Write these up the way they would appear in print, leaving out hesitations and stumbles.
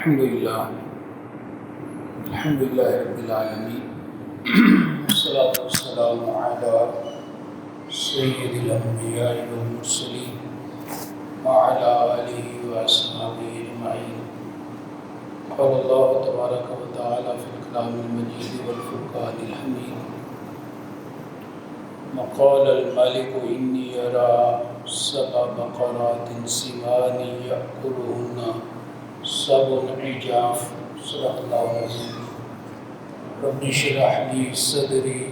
الحمدللہ رب العالمین والصلاة والسلام علی سید الانبیاء والمرسلین وعلی آلہ واصحابہ اجمعین. قال اللہ تبارک و تعالی فی الکلام المجید والفرقان الحمید. وقال الملك انی ارى 7 بقرات سمان یأکلهن 7 عجاف. صدق اللہ العظیم. رب اشرح لی صدری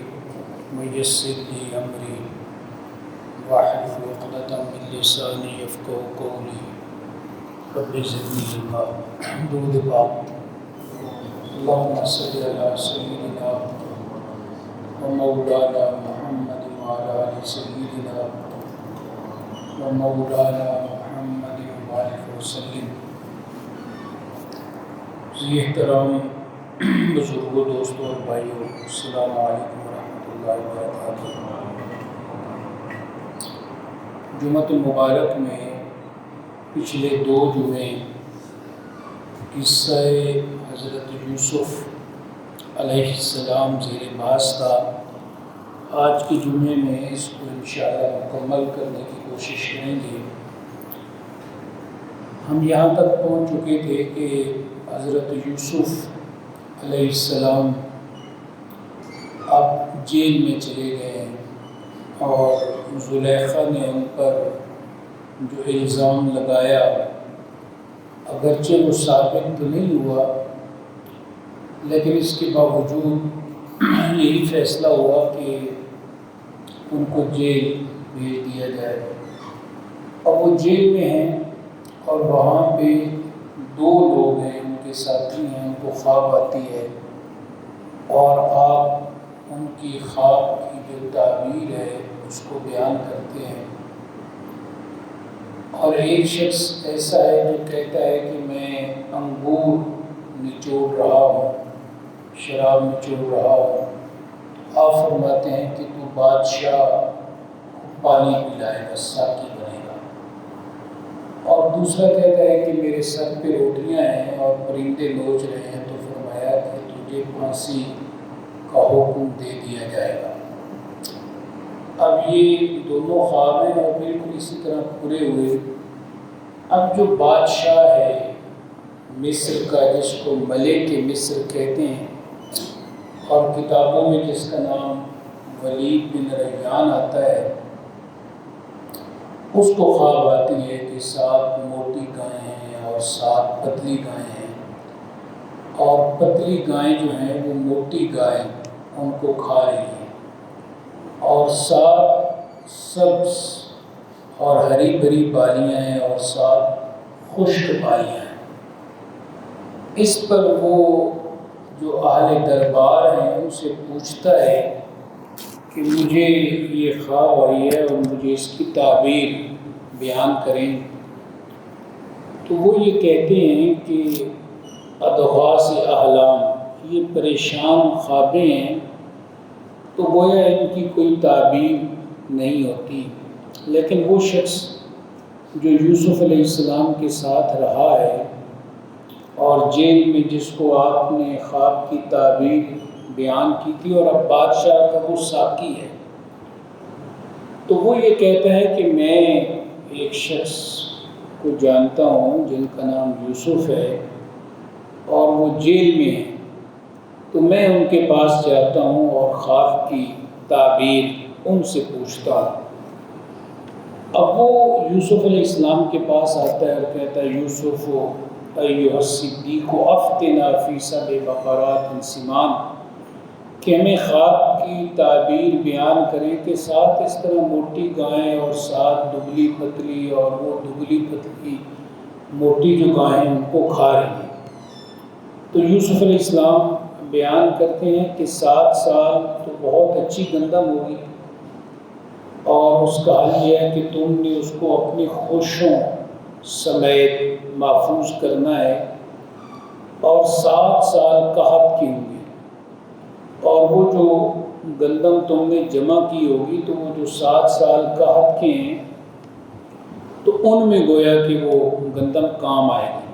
ویسر لی امری واحلل عقدۃ من لسانی یفقهوا قولی. رب زدنی علما. درود پاک. اللهم صل علی سیدنا ومولانا محمد وعلى آل سیدنا ومولانا محمد وبارک وسلم. احترام بزرگوں، دوستوں اور بھائیوں، السلام علیکم ورحمۃ اللہ وبرکاتہ. جمعۃ المبارک میں پچھلے 2 جمعے قصہ حضرت یوسف علیہ السلام زیر بحث تھا. آج کے جمعے میں اس کو انشاءاللہ مکمل کرنے کی کوشش کریں گے. ہم یہاں تک پہنچ چکے تھے کہ حضرت یوسف علیہ السلام اب جیل میں چلے گئے اور زلیخا نے ان پر جو الزام لگایا اگرچہ وہ ثابت تو نہیں ہوا، لیکن اس کے باوجود یہی فیصلہ ہوا کہ ان کو جیل بھیج دیا جائے. اور وہ جیل میں ہیں اور وہاں پہ 2 لوگ ہیں، ان کے ساتھی ہیں. ان کو خواب آتی ہے اور آپ ان کی خواب کی جو تعبیر ہے اس کو بیان کرتے ہیں. اور ایک شخص ایسا ہے جو کہتا ہے کہ میں انگور نچوڑ رہا ہوں، شراب نچوڑ رہا ہوں. آپ فرماتے ہیں کہ تو بادشاہ پانی پلائے گا، ساقی بنے گا. اور دوسرا کہتا ہے کہ میرے سر پہ روٹیاں ہیں اور پرندے نوچ رہے ہیں، تو فرمایا کہ تجھے پھانسی کا حکم دے دیا جائے گا. اب یہ دونوں خواب ہیں اور بالکل اسی طرح پورے ہوئے. اب جو بادشاہ ہے مصر کا، جس کو ملک مصر کہتے ہیں اور کتابوں میں جس کا نام ولید بن ریحان آتا ہے، اس کو خواب آتی ہے کہ 7 موٹی گائیں ہیں اور 7 پتلی گائیں ہیں، اور پتلی گائیں جو ہیں وہ موٹی گائیں ان کو کھا رہی ہیں، اور 7 سبز اور ہری بھری بالیاں ہیں اور 7 خشک بالیاں ہیں. اس پر وہ جو اہل دربار ہیں ان سے پوچھتا ہے کہ مجھے یہ خواب آئی ہے اور مجھے اس کی تعبیر بیان کریں. تو وہ یہ کہتے ہیں کہ اضغاث احلام، یہ پریشان خوابیں ہیں، تو گویا ان کی کوئی تعبیر نہیں ہوتی. لیکن وہ شخص جو یوسف علیہ السلام کے ساتھ رہا ہے اور جیل میں جس کو آپ نے خواب کی تعبیر بیان کی تھی اور اب بادشاہ کا وہ ساقی ہے، تو وہ یہ کہتا ہے کہ میں ایک شخص کو جانتا ہوں جن کا نام یوسف ہے اور وہ جیل میں ہے، تو میں ان کے پاس جاتا ہوں اور خواب کی تعبیر ان سے پوچھتا ہوں. اب وہ یوسف علیہ السلام کے پاس آتا ہے اور کہتا ہے یوسف ایھا الصدیق افتنا فی 7 بقرات سمان، کہ ہمیں خواب کی تعبیر بیان کریں کہ 7 اس طرح موٹی گائیں اور 7 دبلی پتلی، اور وہ دبلی پتلی موٹی جو گائیں ان کو کھا رہی ہیں. تو یوسف علیہ السلام بیان کرتے ہیں کہ 7 سال تو بہت اچھی گندم ہوگی، اور اس کا حل یہ ہے کہ تم نے اس کو اپنی خوشوں سمیت محفوظ کرنا ہے، اور 7 سال قحط کی ہوں گی، اور وہ جو گندم تم نے جمع کی ہوگی تو وہ جو 7 سال قحط کے ہیں تو ان میں گویا کہ وہ گندم کام آئے گی.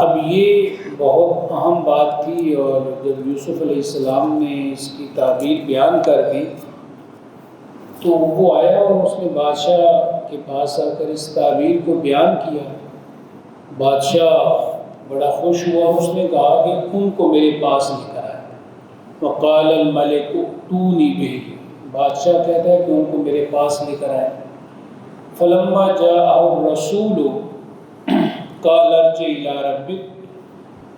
اب یہ بہت اہم بات تھی، اور جب یوسف علیہ السلام نے اس کی تعبیر بیان کر دی تو وہ آیا اور اس نے بادشاہ کے پاس آ کر اس تعبیر کو بیان کیا۔ بادشاہ بڑا خوش ہوا، اس نے کہا کہ ان کو میرے پاس لے کر آئے۔ وقال الملک ائتونی بہ، بادشاہ کہتا ہے کہ ان کو میرے پاس لے کر آئے۔ فلما جاءہ الرسول قال ارجع الی ربک،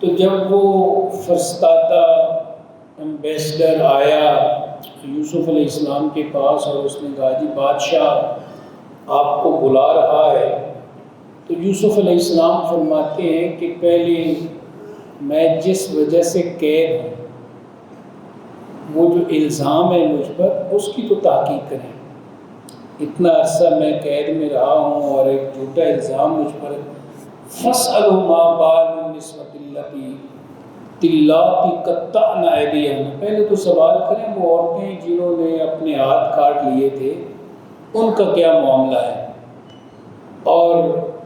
تو جب وہ فرستادہ ایمبیسڈر آیا یوسف علیہ السلام کے پاس اور اس نے کہا جی بادشاہ آپ کو بلا رہا ہے، تو یوسف علیہ السلام فرماتے ہیں کہ پہلے میں جس وجہ سے قید ہوں، وہ جو الزام ہے مجھ پر اس کی تو تحقیق کریں۔ اتنا عرصہ میں قید میں رہا ہوں اور ایک جھوٹا الزام مجھ پر ہے۔ فَاسْأَلُوا مَا بَالُ النِّسْوَةِ اللَّاتِي قَطَّعْنَ أَيْدِيَهُنَّ، پہلے تو سوال کریں وہ عورتیں جنہوں نے اپنے ہاتھ کاٹ لیے تھے ان کا کیا معاملہ ہے۔ اور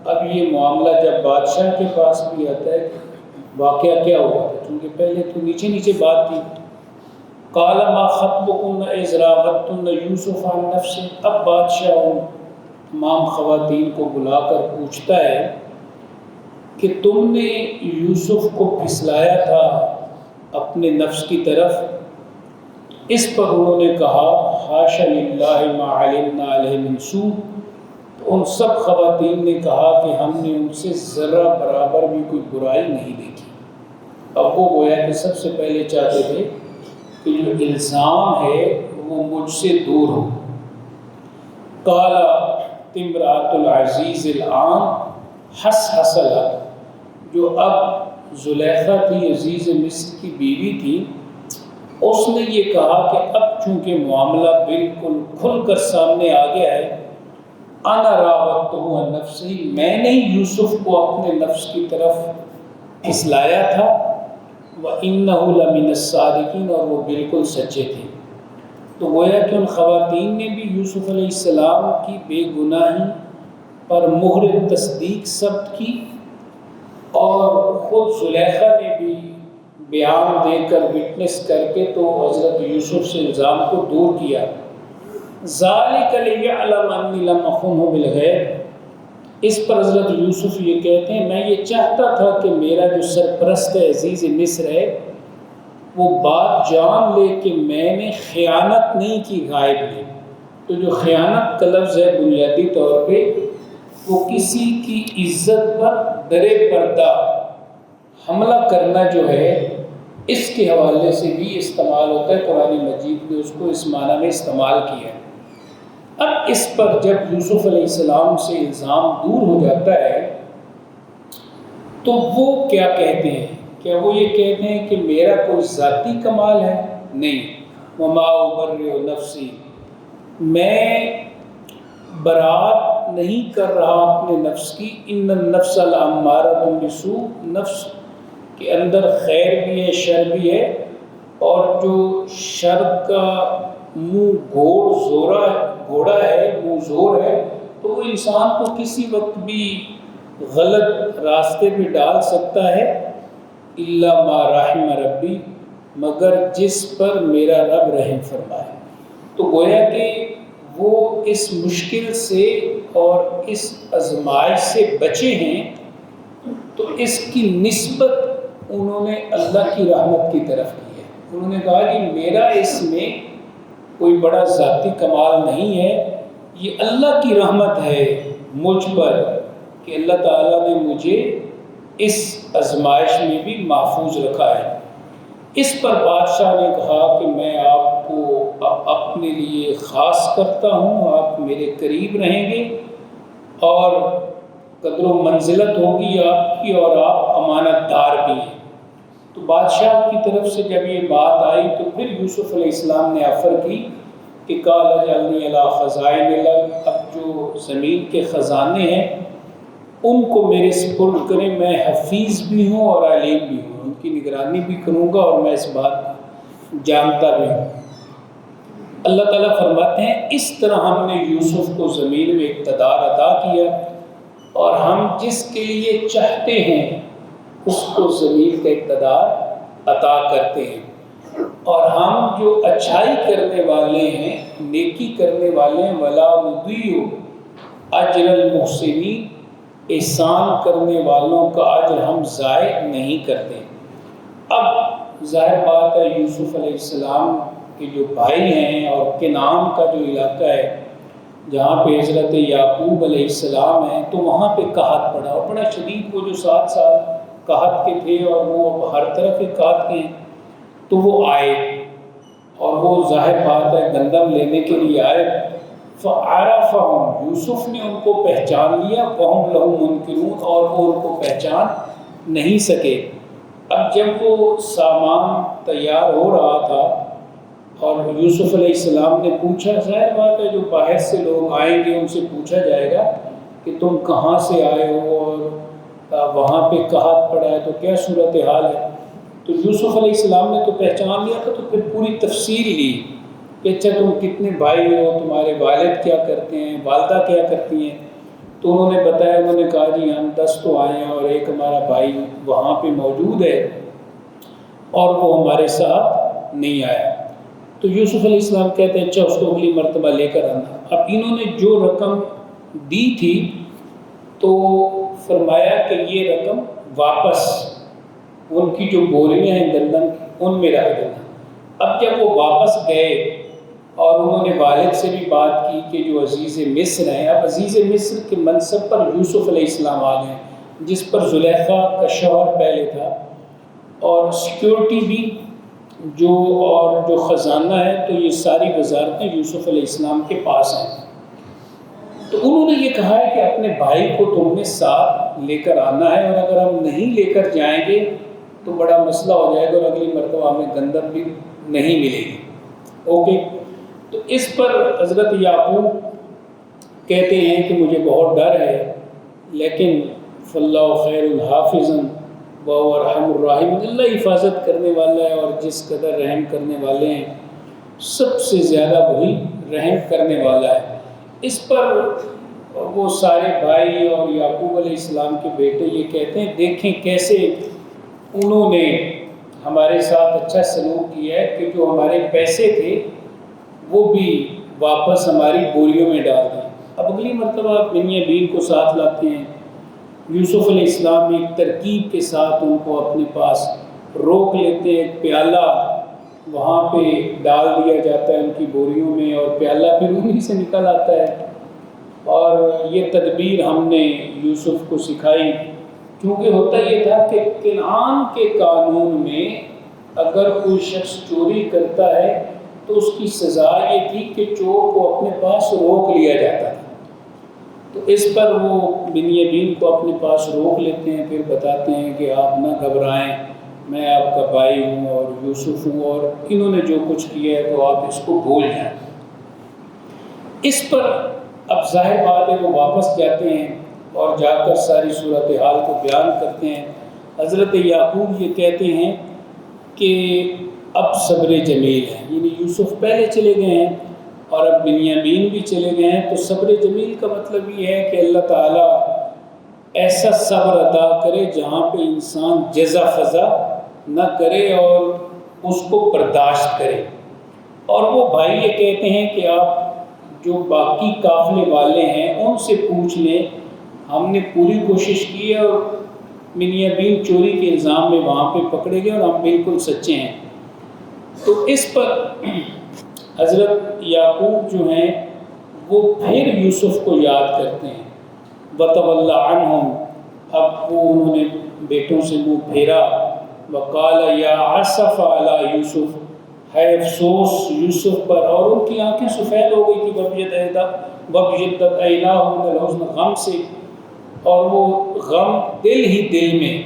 اب یہ معاملہ جب بادشاہ کے پاس بھی آتا ہے واقعہ کیا ہوا تھا، کیونکہ پہلے تو نیچے نیچے بات تھی۔ قَالَ مَا خَطْبُكُنَّ إِذْ رَاوَدتُّنَّ يُوسُفَ عَن نَفْسِهِ، اب بادشاہ ان تمام خواتین کو بلا کر پوچھتا ہے کہ تم نے یوسف کو پھسلایا تھا اپنے نفس کی طرف۔ اس پر انہوں نے کہا حاشا للہ ما علمنا علیہ من سوء، تو ان سب خواتین نے کہا کہ ہم نے ان سے ذرہ برابر بھی کوئی برائی نہیں دیکھی۔ اب وہ گویا کہ سب سے پہلے چاہتے تھے کہ جو الزام ہے وہ مجھ سے دور ہو۔ قالت امرأۃ العزیز الآن حصحص لک، جو اب زلیخا تھی عزیز مصر کی بیوی تھی، اس نے یہ کہا کہ اب چونکہ معاملہ بالکل کھل کر سامنے آ گیا ہے، انا راودتہ عن نفسہ، میں نے یوسف کو اپنے نفس کی طرف پھسلایا تھا، وَإِنَّهُ لَمِنَ الصَّادِقِينَ، اور وہ بالکل سچے تھے۔ تو گویا کہ ان خواتین نے بھی یوسف علیہ السلام کی بے گناہی پر مہر تصدیق ثبت کی، اور خود زلیخا نے بھی بیان دے کر وٹنس کر کے تو حضرت یوسف سے الزام کو دور کیا۔ ذَلِكَ لِيَعْلَمَ أَنِّي لَمْ أَخُنْهُ بِالْغَيْبِ، اس پر حضرت یوسف یہ کہتے ہیں میں یہ چاہتا تھا کہ میرا جو سرپرست ہے عزیز مصر ہے وہ بات جان لے کہ میں نے خیانت نہیں کی غائب میں۔ تو جو خیانت کا لفظ ہے بنیادی طور پہ وہ کسی کی عزت پر درے پردہ حملہ کرنا جو ہے اس کے حوالے سے بھی استعمال ہوتا ہے۔ قرآن مجید نے اس کو اس معنی میں استعمال کیا ہے۔ اب اس پر جب یوسف علیہ السلام سے الزام دور ہو جاتا ہے تو وہ کیا کہتے ہیں؟ کیا وہ یہ کہتے ہیں کہ میرا کوئی ذاتی کمال ہے؟ نہیں، وما ابرئ نفسی، میں برات نہیں کر رہا اپنے نفس کی، ان النفس لامارۃ بالسوء، نفس کے اندر خیر بھی ہے شر بھی ہے، اور جو شر کا منہ گھوڑا ہے منہ زور ہے، تو وہ انسان کو کسی وقت بھی غلط راستے پہ ڈال سکتا ہے، الا ما رحم ربی، مگر جس پر میرا رب رحم فرمائے۔ تو گویا کہ وہ اس مشکل سے اور اس آزمائش سے بچے ہیں، تو اس کی نسبت انہوں نے اللہ کی رحمت کی طرف کی ہے۔ انہوں نے کہا کہ میرا اس میں کوئی بڑا ذاتی کمال نہیں ہے، یہ اللہ کی رحمت ہے مجھ پر کہ اللہ تعالیٰ نے مجھے اس آزمائش میں بھی محفوظ رکھا ہے۔ اس پر بادشاہ نے کہا کہ میں آپ کو اپنے لیے خاص کرتا ہوں، آپ میرے قریب رہیں گے اور قدر و منزلت ہوگی آپ کی، اور آپ امانت دار بھی ہیں۔ تو بادشاہ کی طرف سے جب یہ بات آئی تو پھر یوسف علیہ السلام نے آفر کی کہ قال اجعلنی علی خزائن الارض، اب جو زمین کے خزانے ہیں ان کو میرے سپرد کریں، میں حفیظ بھی ہوں اور علیم بھی ہوں، ان کی نگرانی بھی کروں گا اور میں اس بات جانتا بھی ہوں۔ اللہ تعالیٰ فرماتے ہیں اس طرح ہم نے یوسف کو زمین میں اقتدار عطا کیا، اور ہم جس کے لیے چاہتے ہیں اس کو زمین کا اقتدار عطا کرتے ہیں۔ اور ہم جو اچھائی کرنے والے ہیں، نیکی کرنے والے ہیں، وَلَا نُضِيعُ أَجْرَ الْمُحْسِنِينَ، احسان کرنے والوں کا اجر ہم ضائع نہیں کرتے۔ اب ظاہر بات ہے یوسف علیہ السلام کے جو بھائی ہیں اور کنعان کا جو علاقہ ہے جہاں پہ حضرت یعقوب علیہ السلام ہیں، تو وہاں پہ قحط پڑا، اور بڑا شدید، وہ جو 7 سال قحط کے تھے اور وہ ہر طرف ہی قحط کے ہیں، تو وہ آئے اور وہ ظاہر بات ہے گندم لینے کے لیے آئے۔ فَعَرَفَهُمْ، یوسف نے ان کو پہچان لیا، وَهُمْ لَهُ مُنْکِرُونَ، اور وہ ان کو پہچان نہیں سکے۔ اب جب وہ سامان تیار ہو رہا تھا اور یوسف علیہ السلام نے پوچھا، ظاہر بات ہے جو باہر سے لوگ آئیں گے ان سے پوچھا جائے گا کہ تم کہاں سے آئے ہو اور وہاں پہ قحط پڑا ہے تو کیا صورتحال ہے؟ تو یوسف علیہ السلام نے تو پہچان لیا تھا، تو پھر پوری تفصیل لی کہ اچھا تم کتنے بھائی ہو، تمہارے والد کیا کرتے ہیں، والدہ کیا کرتی ہیں؟ تو انہوں نے بتایا، انہوں نے کہا جی ہم 10 تو آئے ہیں اور ایک ہمارا بھائی وہاں پہ موجود ہے اور وہ ہمارے ساتھ نہیں آیا۔ تو یوسف علیہ السلام کہتے ہیں اچھا اس کو اگلی مرتبہ لے کر آنا۔ اب انہوں نے جو رقم دی تھی تو فرمایا کہ یہ رقم واپس ان کی جو بوریاں ہیں گندم کی ان میں رکھ دینا۔ اب جب وہ واپس گئے اور انہوں نے والد سے بھی بات کی کہ جو عزیز مصر ہیں، اب عزیز مصر کے منصب پر یوسف علیہ السلام آ گئے، جس پر زلیخا کا شوہر پہلے تھا، اور سیکیورٹی بھی اور جو خزانہ ہے، تو یہ ساری وزارتیں یوسف علیہ السلام کے پاس ہیں۔ تو انہوں نے یہ کہا ہے کہ اپنے بھائی کو تم نے ساتھ لے کر آنا ہے، اور اگر ہم نہیں لے کر جائیں گے تو بڑا مسئلہ ہو جائے گا اور اگلی مرتبہ ہمیں گندم بھی نہیں ملے گی۔ اوکے، تو اس پر حضرت یعقوب کہتے ہیں کہ مجھے بہت ڈر ہے، لیکن فاللہ خیر الحافظ وَهُوَ أَرْحَمُ الرَّاحِمِينَ، اللہ حفاظت کرنے والا ہے اور جس قدر رحم کرنے والے ہیں سب سے زیادہ وہی رحم کرنے والا ہے۔ اس پر وہ سارے بھائی اور یعقوب علیہ السلام کے بیٹے یہ کہتے ہیں دیکھیں کیسے انہوں نے ہمارے ساتھ اچھا سلوک کیا ہے کہ جو ہمارے پیسے تھے وہ بھی واپس ہماری بوریوں میں ڈال دیں۔ اب اگلی مرتبہ بنیامین کو ساتھ لاتے ہیں، یوسف علیہ السلام ایک ترکیب کے ساتھ ان کو اپنے پاس روک لیتے ہیں، ایک پیالہ وہاں پہ ڈال دیا جاتا ہے ان کی بوریوں میں، اور پیالہ پھر انہی سے نکل آتا ہے۔ اور یہ تدبیر ہم نے یوسف کو سکھائی، کیونکہ ہوتا یہ تھا کہ کنعان کے قانون میں اگر کوئی شخص چوری کرتا ہے تو اس کی سزا یہ تھی کہ چور کو اپنے پاس روک لیا جاتا تھا۔ تو اس پر وہ بنیامین کو اپنے پاس روک لیتے ہیں، پھر بتاتے ہیں کہ آپ نہ گھبرائیں، میں آپ کا بھائی ہوں اور یوسف ہوں، اور انہوں نے جو کچھ کیا ہے تو آپ اس کو بھول جائیں۔ اس پر اب ظاہر بات ہے وہ واپس جاتے ہیں اور جا کر ساری صورتحال کو بیان کرتے ہیں۔ حضرت یعقوب یہ کہتے ہیں کہ اب صبر جمیل ہے، یعنی یوسف پہلے چلے گئے ہیں اور اب بنیامین بھی چلے گئے ہیں، تو صبر جمیل کا مطلب یہ ہے کہ اللہ تعالیٰ ایسا صبر عطا کرے جہاں پہ انسان جزا فضا نہ کرے اور اس کو برداشت کرے۔ اور وہ بھائی یہ کہتے ہیں کہ آپ جو باقی قافلے والے ہیں ان سے پوچھ لیں، ہم نے پوری کوشش کی ہے اور بنیامین چوری کے الزام میں وہاں پہ پکڑے گئے اور ہم بالکل سچے ہیں۔ تو اس پر حضرت یعقوب جو ہیں وہ پھر یوسف کو یاد کرتے ہیں، وَتَوَلَّى عَنْهُمْ، اب وہ انہوں نے بیٹوں سے منہ پھیرا، وَقَالَ يَا عَسَفَ عَلَى يُوسُف، ہے افسوس یوسف پر، اور ان کی آنکھیں سفید ہو گئی تھی، وَابْيَضَّتْ عَيْنَاهُ مِنَ الْحُزْنِ، غم سے، اور وہ غم دل ہی دل میں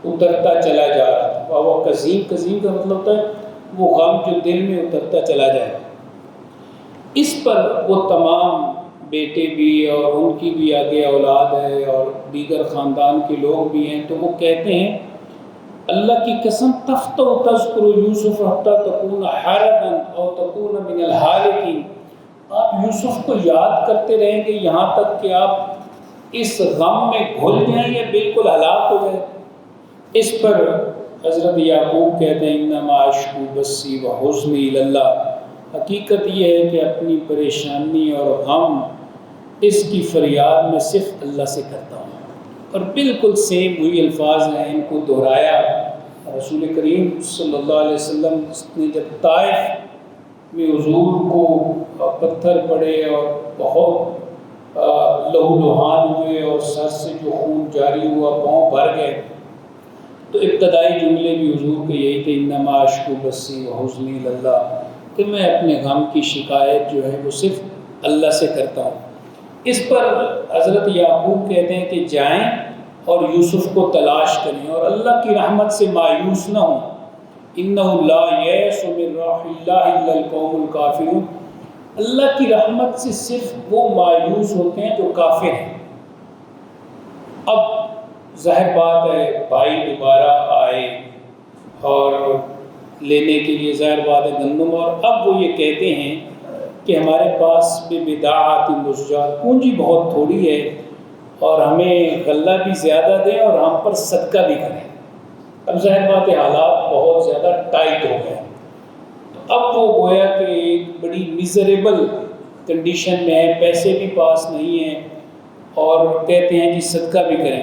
اترتا چلا جا رہا تھا۔ وہ قزیم کا مطلب ہوتا ہے وہ غم جو دل میں اترتا چلا جائے۔ اس پر وہ تمام بیٹے بھی اور ان کی بھی آگے اولاد ہے اور دیگر خاندان کے لوگ بھی ہیں، تو وہ کہتے ہیں اللہ کی قسم تفتو تذکر یوسف حتی تکون حربا او تکون من الحالکین، آپ یوسف کو یاد کرتے رہیں گے یہاں تک کہ آپ اس غم میں گھل جائیں یا بالکل ہلاک ہو جائیں۔ اس پر حضرت یعقوب کہتے ہیں انما اشکو بثی و حزنی الی اللہ، حقیقت یہ ہے کہ اپنی پریشانی اور غم اس کی فریاد میں صرف اللہ سے کرتا ہوں۔ اور بالکل سیم وہی الفاظ ہیں، ان کو دہرایا رسول کریم صلی اللہ علیہ وسلم نے جب طائف میں حضور کو پتھر پڑے اور بہت لہو لہان ہوئے اور سر سے جو خون جاری ہوا، پاؤں بھر گئے، تو ابتدائی جملے بھی حضور کے یہی تھے انما اشکو بثی و حزنی الی اللہ، کہ میں اپنے غم کی شکایت جو ہے وہ صرف اللہ سے کرتا ہوں۔ اس پر حضرت یعقوب کہتے ہیں کہ جائیں اور یوسف کو تلاش کریں اور اللہ کی رحمت سے مایوس نہ ہوں، اِنَّهُ لَا يَئْسُ مِن رَّوْحِ اللَّهِ إِلَّا الْقَوْمُ الْكَافِرُونَ، اللہ کی رحمت سے صرف وہ مایوس ہوتے ہیں جو کافر ہیں۔ اب ظاہر بات ہے بھائی دوبارہ آئے اور لینے کے لیے، ظاہر بات ہے گندم، اور اب وہ یہ کہتے ہیں کہ ہمارے پاس بِبِضَاعَةٍ مُزْجَاةٍ، پونجی بہت تھوڑی ہے اور ہمیں غلہ بھی زیادہ دیں اور ہم پر صدقہ بھی کریں۔ اب ظاہر بات ہے حالات بہت زیادہ ٹائٹ ہو گئے، تو اب وہ گویا کہ ایک بڑی میزریبل کنڈیشن میں ہے، پیسے بھی پاس نہیں ہیں، اور کہتے ہیں کہ صدقہ بھی کریں،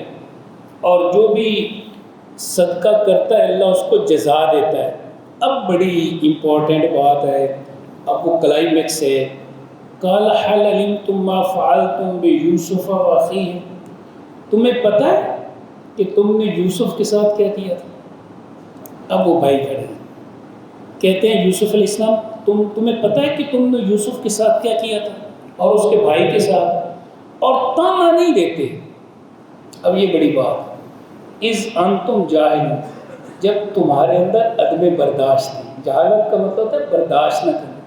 اور جو بھی صدقہ کرتا ہے اللہ اس کو جزا دیتا ہے۔ اب بڑی امپورٹنٹ بات ہے، اب وہ کلائمیکس ہے، قال هل علمتم ما فعلتم بيوسف واخيه، تمہیں پتہ ہے کہ تم نے یوسف کے ساتھ کیا کیا تھا؟ اب وہ بھائی کھڑے ہیں، کہتے ہیں یوسف علیہ السلام تمہیں پتہ ہے کہ تم نے یوسف کے ساتھ کیا کیا تھا اور اس کے بھائی کے ساتھ، اور تانا نہیں دیتے۔ اب یہ بڑی بات، اذ انتم جاہلون، جب تمہارے اندر عدم برداشت تھی، جہالت کا مطلب ہے برداشت نہ کرنا،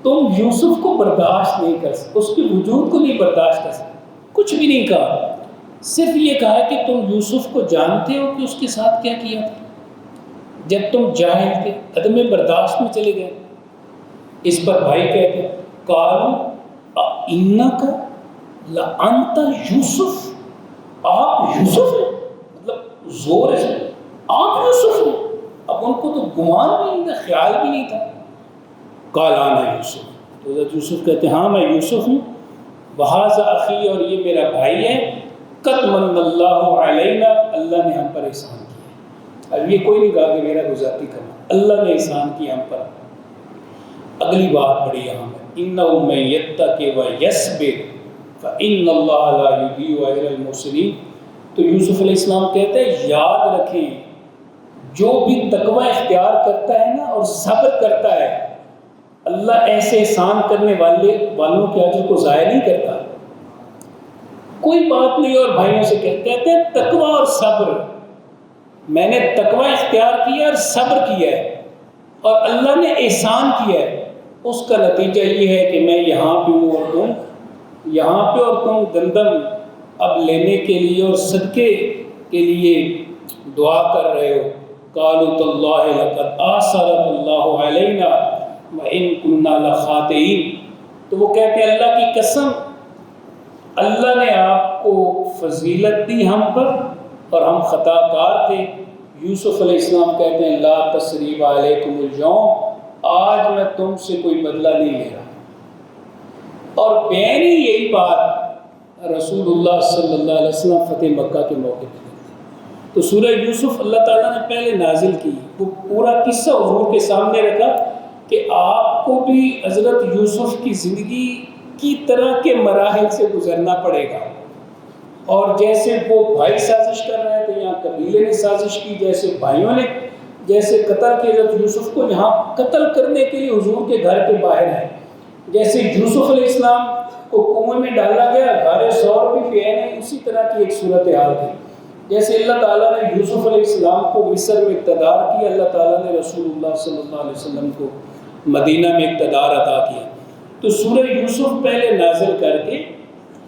تم یوسف کو برداشت نہیں کر سکتے، اس کے وجود کو نہیں برداشت کر سکتے، کچھ بھی نہیں کہا، صرف یہ کہا کہ تم یوسف کو جانتے ہو کہ اس کے ساتھ کیا کیا تھا، جب تم جاہل تھے، عدم برداشت میں چلے گئے۔ اس پر بھائی کہتے ہیں قالوا انک لانت یوسف، آپ یوسف ہیں، مطلب زور ہے آپ یوسف ہیں۔ اب ان کو تو گمان بھی نہیں تھا، خیال بھی نہیں تھا۔ قال انا یوسف، تو حضرت یوسف کہتے ہیں ہاں میں یوسف ہوں، وہذا اخی، اور یہ میرا بھائی ہے، قد من اللہ علینا، اللہ نے ہم پر احسان کیا۔ اب یہ کوئی نہیں کہا کہ میرا ذاتی کام، اللہ نے احسان کیا ہم پر۔ اگلی بات بڑی اہم ہے، انہ من یتق ویصبر فان اللہ لا یضیع اجر المحسنین۔ تو یوسف علیہ السلام کہتے ہیں یاد رکھیں جو بھی تقوی اختیار کرتا ہے نا اور صبر کرتا ہے، اللہ ایسے احسان کرنے والوں کے اجر کو ضائع نہیں کرتا۔ کوئی بات نہیں، اور بھائیوں سے کہتے ہیں تقوی اور صبر، میں نے تقوی اختیار کیا اور صبر کیا ہے اور اللہ نے احسان کیا ہے، اس کا نتیجہ یہ ہے کہ میں یہاں پہ ہوں اور تم یہاں پہ، اور تم گندم اب لینے کے لیے اور صدقے کے لیے دعا کر رہے ہو۔ قالوا تاللہ لقد آثرک اللہ علینا وَإِن كُنَّا لَخَاطِئِينَ، تو وہ کہتے ہیں اللہ کی قسم، اللہ نے آپ کو فضیلت دی ہم پر اور ہم خطا کار تھے۔ یوسف علیہ السلام کہتے ہیں لا تثریب علیکم اليوم، آج میں تم سے کوئی بدلہ نہیں لے رہا۔ اور بین ہی یہی بات رسول اللہ صلی اللہ علیہ وسلم فتح مکہ کے موقع پہ کرتے۔ تو سورہ یوسف اللہ تعالیٰ نے پہلے نازل کی، وہ پورا قصہ حضور کے سامنے رکھا کہ آپ کو بھی حضرت یوسف کی زندگی کی طرح کے مراحل سے گزرنا پڑے گا، اور جیسے وہ بھائی سازش کر رہے تھے، یہاں قبیلے نے سازش کی، جیسے بھائیوں نے جیسے قتل کیا حضرت یوسف کو، یہاں قتل کرنے کے لیے حضور کے گھر کے باہر ہے، جیسے یوسف علیہ السلام کو کنویں میں ڈالا گیا، غار ثور بھی پہ ہے، اسی طرح کی ایک صورتحال تھی۔ جیسے اللہ تعالیٰ نے یوسف علیہ السلام کو مصر میں اقتدار کیا، اللہ تعالیٰ نے رسول اللہ صلی اللہ علیہ وسلم کو مدینہ میں اقتدار عطا کیا۔ تو سورہ یوسف پہلے نازل کر کے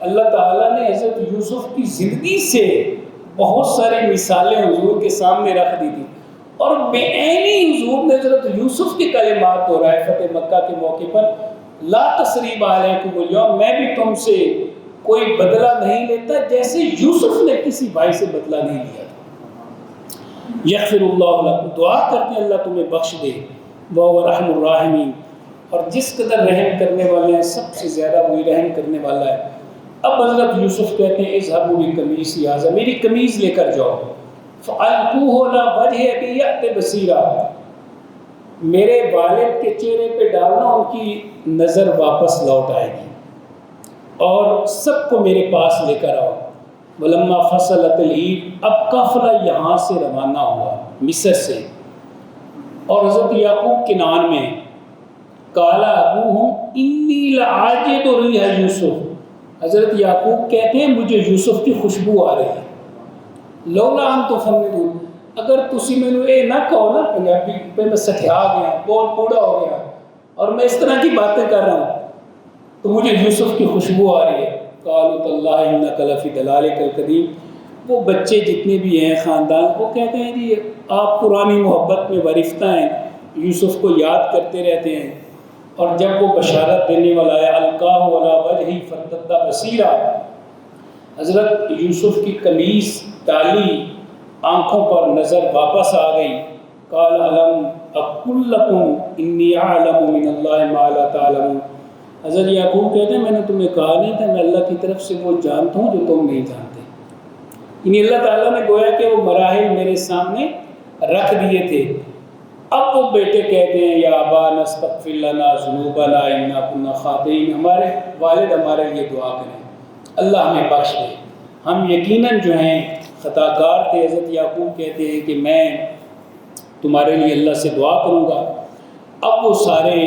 اللہ تعالیٰ نے حضرت یوسف کی زندگی سے بہت ساری مثالیں حضور کے سامنے رکھ دی تھی، اور بے عینی حضور نے حضرت یوسف کے کلمات دہرائے فتح مکہ کے موقع پر، لا تثریب علیکم اليوم، میں بھی تم سے کوئی بدلہ نہیں لیتا جیسے یوسف نے کسی بھائی سے بدلہ نہیں لیا تھا۔ یغفر اللہ لکم، دعا کرتے ہیں اللہ تمہیں بخش دے، وَهُوَ رحم الراحمین، اور جس قدر رحم کرنے والے ہیں سب سے زیادہ وہی رحم کرنے والا ہے۔ اب حضرت یوسف کہتے ہیں اذهبوا بقمیصی ھذا، میری قمیض لے کر جاؤ، فَأَلْقُوهُ عَلَىٰ وَجْهِ أَبِي يَأْتِ بَصِيرًا، میرے والد کے چہرے پہ ڈالنا، ان کی نظر واپس لوٹ آئے گی، اور سب کو میرے پاس لے کر آؤ۔ وَلَمَّا فَصَلَتِ الْعِيرُ، اب قافلہ یہاں سے روانہ ہوا مصر سے، اور حضرت یعقوب کنعان میں، قَالَ أَبُوهُمْ إِنِّي لَأَجِدُ رِیحَ یوسف، حضرت یعقوب کہتے ہیں مجھے یوسف کی خوشبو آ رہی ہے۔ لولا ان تفندون، اگر تسی میں نے یہ نہ کہو نا پنجابی پہ میں سٹھیا گیا، بہت بوڑھا ہو گیا اور میں اس طرح کی باتیں کر رہا ہوں، تو مجھے یوسف کی خوشبو آ رہی ہے۔ قالوا تاللہ انک لفی ضلالک القدیم، وہ بچے جتنے بھی ہیں خاندان، وہ کہتے ہیں جی آپ پرانی محبت میں ورفتہ ہیں، یوسف کو یاد کرتے رہتے ہیں، اور جب وہ بشارت دینے والا ہے القاہ علی وجہہ فارتد بصیرا، حضرت یوسف کی قمیص ڈالی، آنکھوں پر نظر واپس آ گئی۔ قال الم اقل لکم انی اعلم من اللہ ما لا تعلمون، حضرت یعقوب کہتے ہیں میں نے تمہیں کہا نہیں تھا میں اللہ کی طرف سے وہ جانتا ہوں جو تم نہیں جانتے، یعنی اللہ تعالیٰ نے گویا کہ وہ مراحل میرے سامنے رکھ دیے تھے۔ اب وہ بیٹے کہتے ہیں یا ابانا استغفر لنا ذنوبنا انا کنا خاطئین، ہمارے والد ہمارے لیے دعا کریں، اللہ ہمیں بخش دے، ہم یقیناً جو ہیں خطا کار تھے۔ حضرت یعقوب کہتے ہیں کہ میں تمہارے لیے اللہ سے دعا کروں گا۔ اب وہ سارے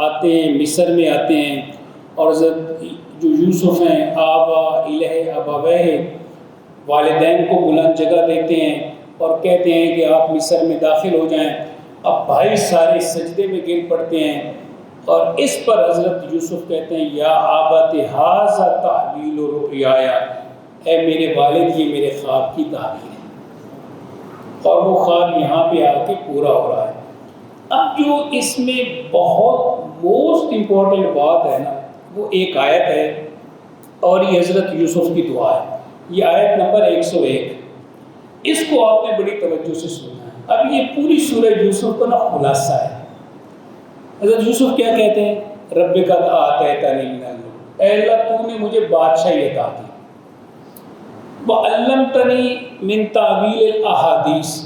آتے ہیں، مصر میں آتے ہیں، اور حضرت جو یوسف ہیں آبا الہ ابویہ، والدین کو بلند جگہ دیتے ہیں اور کہتے ہیں کہ آپ مصر میں داخل ہو جائیں۔ اب بھائی سارے سجدے میں گر پڑتے ہیں، اور اس پر حضرت یوسف کہتے ہیں یا آبت ھذا تأویل رؤیایا، اے میرے والد یہ میرے خواب کی تعبیر ہے، اور وہ خواب یہاں پہ آ کے پورا ہو رہا ہے۔ اب جو اس میں بہت موسٹ امپورٹنٹ بات ہے نا، وہ ایک آیت ہے، اور یہ حضرت یوسف کی دعا ہے، یہ آیت نمبر 101، اس کو آپ نے بڑی توجہ سے سننا ہے۔ اب یہ پوری سورہ یوسف کا نا خلاصہ ہے۔ حضرت یوسف کیا کہتے ہیں؟ رب قد آتیتنی من الملک، اے اللہ تو نے مجھے بادشاہی عطا کی، وعلمتنی من تعبیر الاحادیث،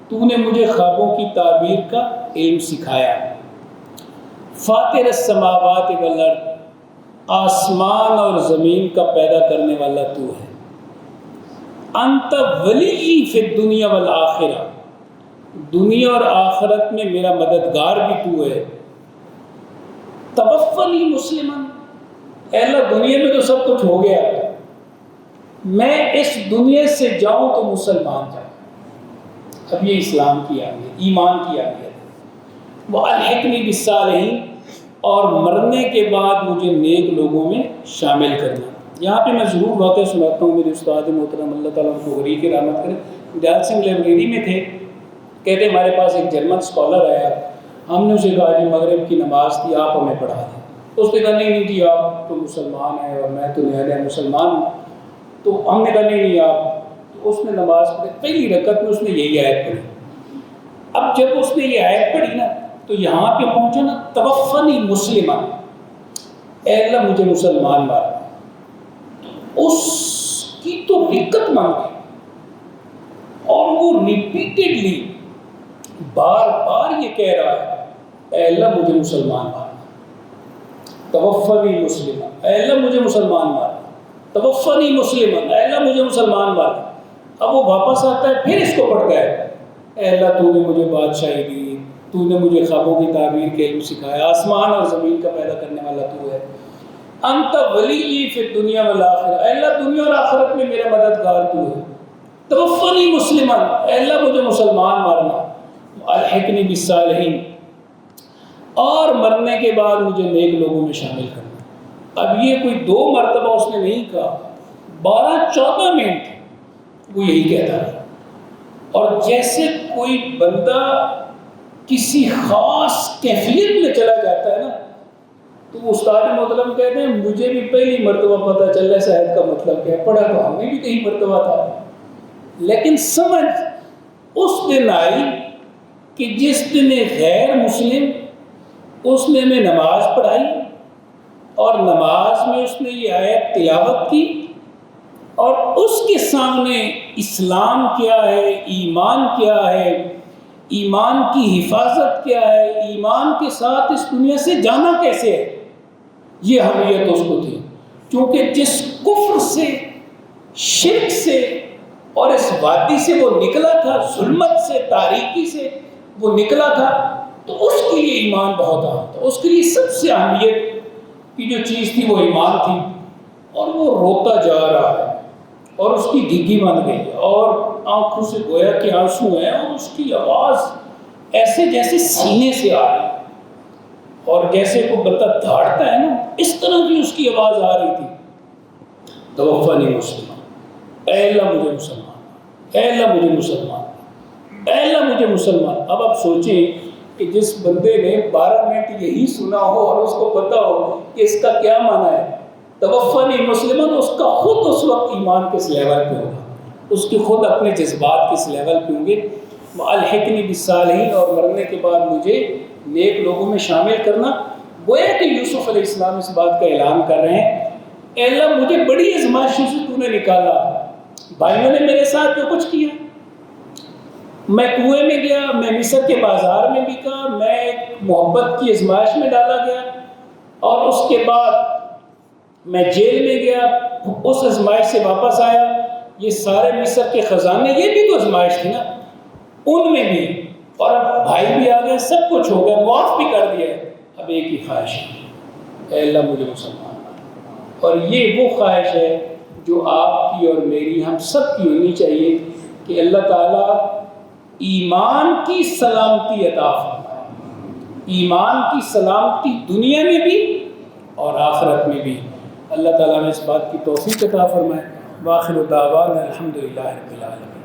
تو نے مجھے خوابوں کی تعبیر کا علم سکھایا، فاطر السماوات والارض، آسمان اور زمین کا پیدا کرنے والا تو ہے، انت ولی فی الدنیا والآخرہ، دنیا اور آخرت میں میرا مددگار بھی تو ہے، توفنی مسلماً، اے اللہ دنیا میں تو سب کچھ ہو گیا، میں اس دنیا سے جاؤں تو مسلمان جاؤں۔ اب یہ اسلام کی اہمیت، ایمان کی اہمیت ہے۔ وَأَلْحِقْنِي بِالصَّالِحِينَ، اور مرنے کے بعد مجھے نیک لوگوں میں شامل کرنا۔ یہاں پہ میں ضرور واقعہ سناتا ہوں، میرے استاد محترم اللہ تعالیٰ ان کو غریق رحمت کرے، دیال سنگھ لائبریری میں تھے، کہتے ہمارے پاس ایک جرمن اسکالر آیا، ہم نے اسے کہا جی مغرب کی نماز تھی آپ ہمیں پڑھا دیں، اس نے کہا نہیں جی آپ تو مسلمان ہیں اور میں تو نیا مسلمان ہوں، تو ہم نے کہا نہیں آپ، تو اس نے نماز پڑھی، پہلی رکعت میں اس نے یہی آیت پڑھی۔ اب جب اس نے یہ آیت پڑھی نا تو یہاں پہ پہنچا نا توفنی مسلمان، اے اللہ مجھے مسلمان مارنا، اس کی تو رکعت مانگی، اور وہ ریپیٹڈلی بار بار یہ کہہ رہا ہے اے اللہ مجھے مسلمان مارنا، توفنی مسلمان، اے اللہ مجھے مسلمان مارنا، توفنی مسلمان، اے اللہ مجھے مسلمان مارنا۔ اب وہ واپس آتا ہے پھر اس کو پڑھتا ہے اے اللہ تو نے مجھے بادشاہی دی، تو نے مجھے خوابوں کی تعبیر کے علم سکھایا، آسمان اور زمین کا پیدا کرنے والا تو ہے، انت ولی فی الدنیا والآخرہ، اے اللہ دنیا اور آخرت میں میرا مددگار تو ہے، توفنی مسلمان، اے اللہ مجھے مسلمان مارنا، الحقنی بالصالحین، اور مرنے کے بعد مجھے نیک لوگوں میں شامل کرنا۔ اب یہ کوئی 2 مرتبہ اس نے نہیں کہا، 12-14 منٹ وہ یہی کہتا ہے، اور جیسے کوئی بندہ کسی خاص کیفیت میں چلا جاتا ہے نا، تو وہ استاد محترم کہتے ہیں مجھے بھی پہلی مرتبہ پتہ چل رہا ہے شاید کا مطلب کیا، پڑھا تو ہمیں بھی کئی مرتبہ تھا، لیکن سمجھ اس دن آئی کہ جس دن غیر مسلم اس نے ہمیں نماز پڑھائی اور نماز میں اس نے یہ آیت تلاوت کی اور اس کے سامنے اسلام کیا ہے، ایمان کیا ہے، ایمان کی حفاظت کیا ہے، ایمان کے ساتھ اس دنیا سے جانا کیسے ہے، یہ اہمیت اس کو تھی. کیونکہ جس کفر سے، شرک سے اور اس وادی سے وہ نکلا تھا، ظلمت سے، تاریکی سے وہ نکلا تھا، تو اس کے لیے ایمان بہت اہم تھا. اس کے لیے سب سے اہمیت کی جو چیز تھی وہ ایمان تھی. اور وہ روتا جا رہا ہے اور اس کی گھگی بن گئی اور آنکھوں سے گویا کہ آنسو ہیں اور اس کی آواز ایسے جیسے سینے سے آ رہی ہے اور جیسے کوئی بندہ دھاڑتا ہے نا، اس طرح کی اس کی آواز آ رہی تھی. توفنی مسلمان، اے اللہ مجھے مسلمان، اے اللہ مجھے مسلمان، اے اللہ مجھے مسلمان. اب آپ سوچیں کہ جس بندے نے 12 منٹ یہی سنا ہو اور اس کو پتا ہو کہ اس کا کیا معنی ہے توفنی مسلمان، اس کا خود اس وقت ایمان کس لیول پہ ہوگا، اس کے خود اپنے جذبات کس لیول پہ ہوں گے. الحقنی بالصالحین، اور مرنے کے بعد مجھے نیک لوگوں میں شامل کرنا. گویا کہ یوسف علیہ السلام اس بات کا اعلان کر رہے ہیں، اے اللہ مجھے بڑی آزمائشوں سے تو نے نکالا، بھائیوں نے میرے ساتھ جو کچھ کیا، میں کنویں میں گیا، میں مصر کے بازار میں بکا، میں ایک محبت کی آزمائش میں ڈالا گیا، اور اس کے بعد میں جیل میں گیا، اس آزمائش سے واپس آیا. یہ سارے مصر کے خزانے، یہ بھی تو آزمائش تھی نا، ان میں بھی، اور اب بھائی بھی آ گئے، سب کچھ ہو گیا، معاف بھی کر دیا. اب ایک ہی خواہش ہے، اے اللہ مجھے مسلمان. اور یہ وہ خواہش ہے جو آپ کی اور میری، ہم سب کی ہونی چاہیے کہ اللہ تعالیٰ ایمان کی سلامتی عطا فرمائے، ایمان کی سلامتی دنیا میں بھی اور آخرت میں بھی. اللہ تعالیٰ نے اس بات کی توفیق عطا فرمائے. وآخر دعوانا الحمدللہ رب العالمین.